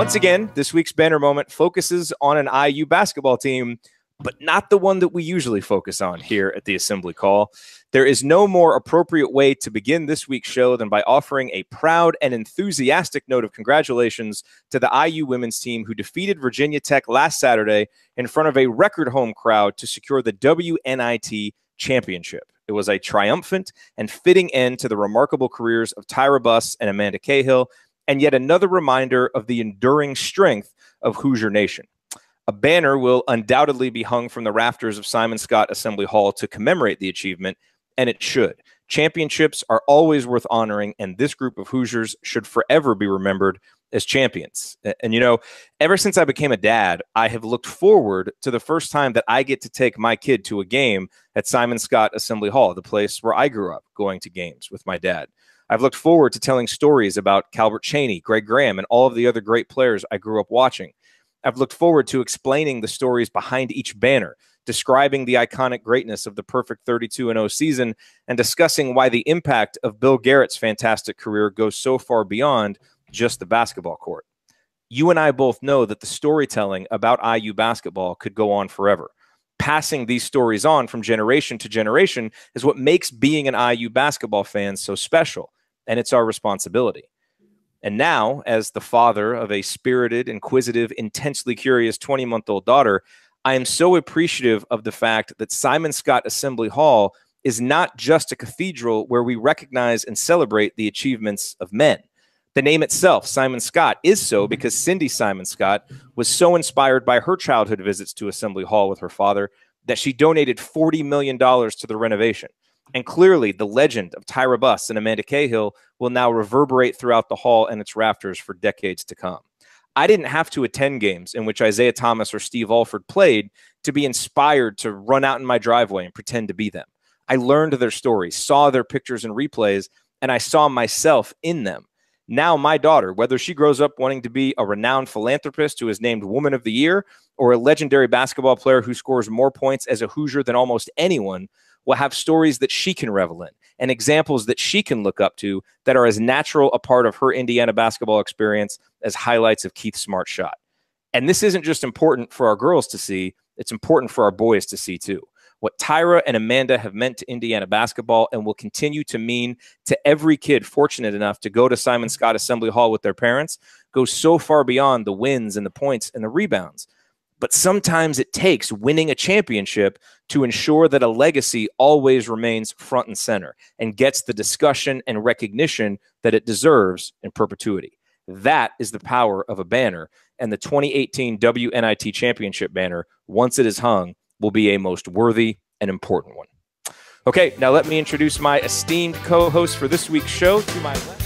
Once again, this week's banner moment focuses on an IU basketball team, but not the one that we usually focus on here at the Assembly Call. There is no more appropriate way to begin this week's show than by offering a proud and enthusiastic note of congratulations to the IU women's team who defeated Virginia Tech last Saturday in front of a record home crowd to secure the WNIT championship. It was a triumphant and fitting end to the remarkable careers of Tyra and Amanda Cahill, and yet another reminder of the enduring strength of Hoosier Nation. A banner will undoubtedly be hung from the rafters of Simon-Skjodt Assembly Hall to commemorate the achievement, and it should. Championships are always worth honoring, and this group of Hoosiers should forever be remembered as champions. And you know, ever since I became a dad, I have looked forward to the first time that I get to take my kid to a game at Simon-Skjodt Assembly Hall, the place where I grew up going to games with my dad. I've looked forward to telling stories about Calvert Chaney, Greg Graham, and all of the other great players I grew up watching. I've looked forward to explaining the stories behind each banner, describing the iconic greatness of the perfect 32-0 season, and discussing why the impact of Bill Garrett's fantastic career goes so far beyond just the basketball court. You and I both know that the storytelling about IU basketball could go on forever. Passing these stories on from generation to generation is what makes being an IU basketball fan so special, and it's our responsibility. And now, as the father of a spirited, inquisitive, intensely curious 20-month-old daughter, I am so appreciative of the fact that Simon-Skjodt Assembly Hall is not just a cathedral where we recognize and celebrate the achievements of men. The name itself, Simon-Skjodt, is so because Cindy Simon-Skjodt was so inspired by her childhood visits to Assembly Hall with her father that she donated $40 million to the renovation. And clearly, the legend of Tyra and Amanda Cahill will now reverberate throughout the hall and its rafters for decades to come. I didn't have to attend games in which Isaiah Thomas or Steve Alford played to be inspired to run out in my driveway and pretend to be them. I learned their stories, saw their pictures and replays, and I saw myself in them. Now my daughter, whether she grows up wanting to be a renowned philanthropist who is named Woman of the Year or a legendary basketball player who scores more points as a Hoosier than almost anyone, will have stories that she can revel in and examples that she can look up to that are as natural a part of her Indiana basketball experience as highlights of Keith Smart's shot. And this isn't just important for our girls to see, it's important for our boys to see too. What Tyra and Amanda have meant to Indiana basketball and will continue to mean to every kid fortunate enough to go to Simon-Skjodt Assembly Hall with their parents goes so far beyond the wins and the points and the rebounds. But sometimes it takes winning a championship to ensure that a legacy always remains front and center and gets the discussion and recognition that it deserves in perpetuity. That is the power of a banner, and the 2018 WNIT championship banner, once it is hung, will be a most worthy and important one. Okay, now let me introduce my esteemed co-host for this week's show. To my left.